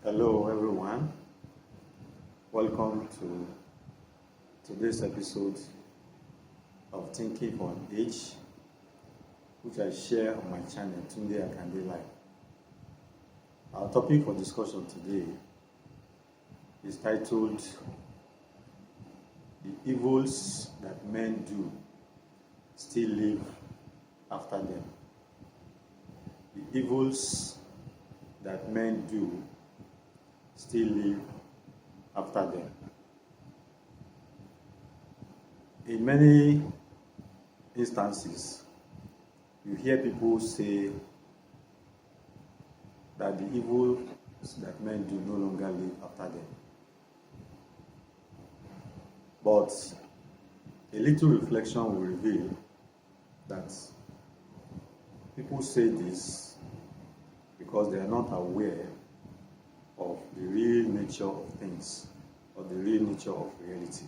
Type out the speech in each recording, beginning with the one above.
Hello, everyone. Welcome to today's episode of Thinking for an Age, which I share on my channel, Tunde Akande Life. Our topic for discussion today is titled The Evils That Men Do Still Live After Them. The evils that men do still live after them. In many instances, you hear people say that the evils that men do no longer live after them. But a little reflection will reveal that people say this because they are not aware of the real nature of things or the real nature of reality.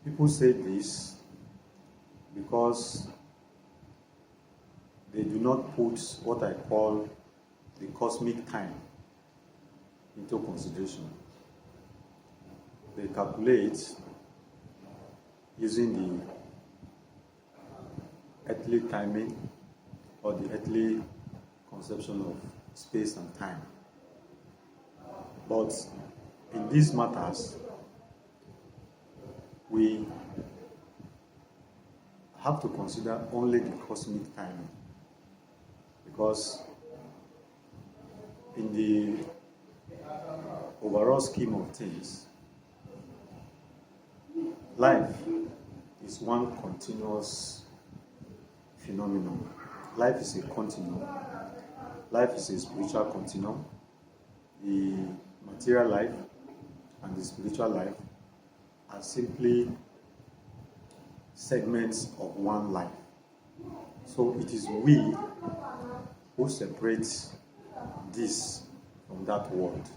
People say this because they do not put what I call the cosmic time into consideration. They calculate using the earthly timing or the earthly conception of space and time. But in these matters, we have to consider only the cosmic timing, because in the overall scheme of things, life is one continuous phenomenon. Life is a continuum. Life is a spiritual continuum. The material life and the spiritual life are simply segments of one life. So it is we who separate this from that world.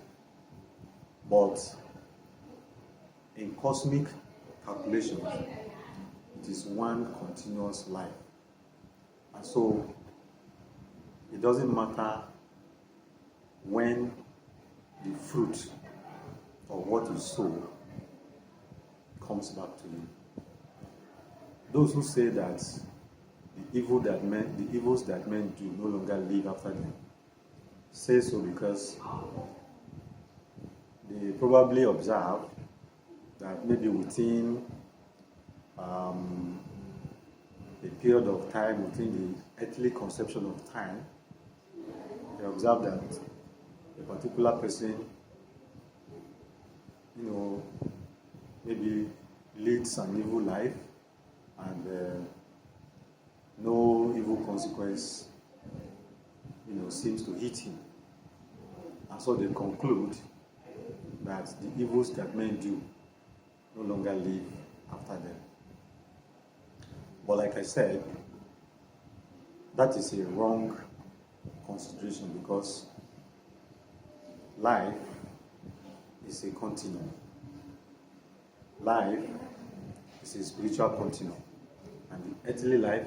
But in cosmic calculations, it is one continuous life. And so it doesn't matter when the fruit of what you sow comes back to you. Those who say that the evils that men do no longer live after them say so because they probably observe that maybe within a period of time, within the earthly conception of time, they observe that a particular person, maybe leads an evil life and no evil consequence, seems to hit him. And so they conclude that the evils that men do no longer live after them. But like I said, that is a wrong consideration, because life is a continuum. Life is a spiritual continuum, and the earthly life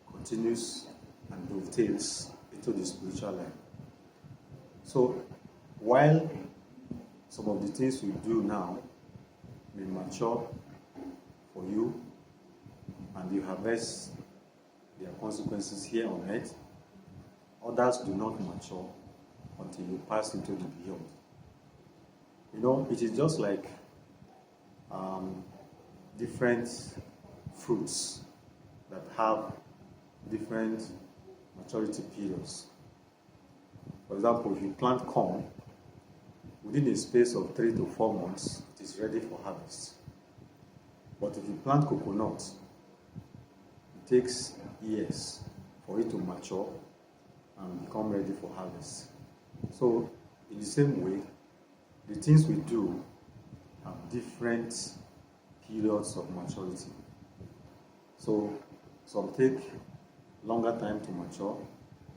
continues and dovetails into the spiritual life. So while some of the things we do now may mature for you and you harvest their consequences here on earth, others do not mature until you pass into the beyond. It is just like different fruits that have different maturity periods. For example, if you plant corn, within a space of 3 to 4 months, it is ready for harvest. But if you plant coconut, it takes years for it to mature and become ready for harvest. So, in the same way, the things we do have different periods of maturity. So, some take longer time to mature,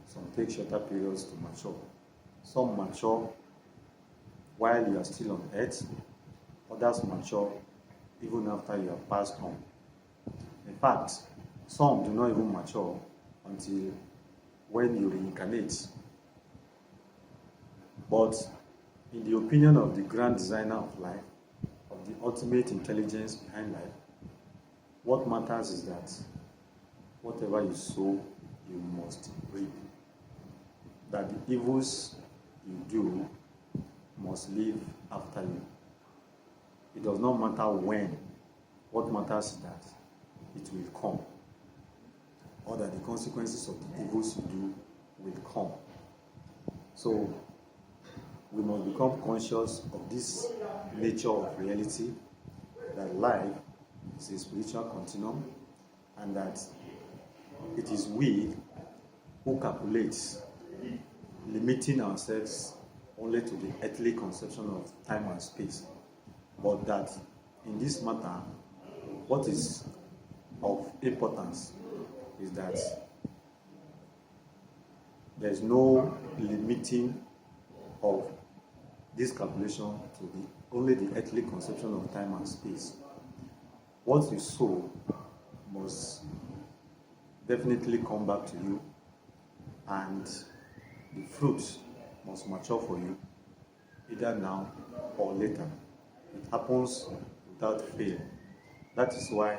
some take shorter periods to mature. Some mature while you are still on earth, others mature even after you have passed on. In fact, some do not even mature until when you reincarnate. But in the opinion of the grand designer of life, of the ultimate intelligence behind life, what matters is that whatever you sow, you must reap. That the evils you do must live after you. It does not matter when. What matters is that it will come, or that the consequences of the evils you do will come. So we must become conscious of this nature of reality, that life is a spiritual continuum, and that it is we who calculates, limiting ourselves only to the earthly conception of time and space. But that in this matter, what is of importance is that there is no limiting of this calculation to only the earthly conception of time and space. What you sow must definitely come back to you, and the fruit must mature for you, either now or later. It happens without fail. That is why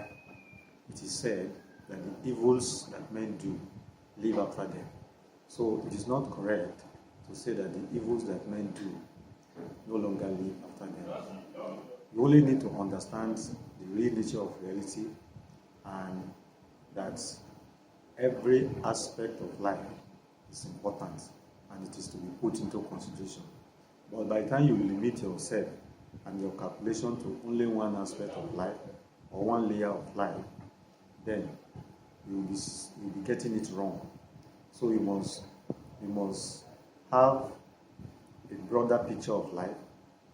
it is said that the evils that men do live after them. So it is not correct to say that the evils that men do no longer live after them. You only need to understand the real nature of reality, and that every aspect of life is important and it is to be put into consideration. But by the time you limit yourself and your calculation to only one aspect of life or one layer of life, then you'll be getting it wrong. So you must have a broader picture of life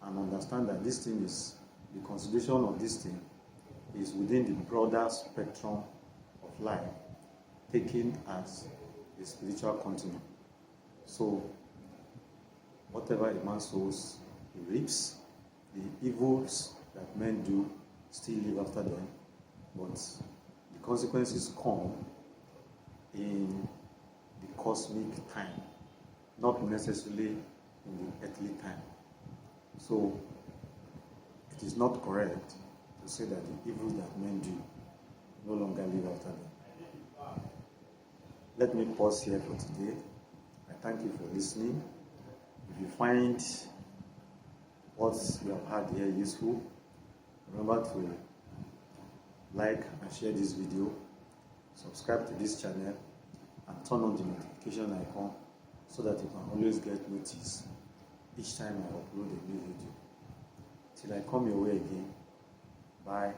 and understand that this thing is, the consideration of this thing is within the broader spectrum of life, taken as a spiritual continuum. So whatever a man sows, he reaps. The evils that men do still live after them, but the consequences come in the cosmic time, not necessarily in the earthly time. So it is not correct to say that the evils that men do no longer live after them. Let me pause here for today. I thank you for listening. If you find what you have had here useful, remember to like and share this video, subscribe to this channel, and turn on the notification icon so that you can always get notice each time I upload a new video. Till I come your way again, bye.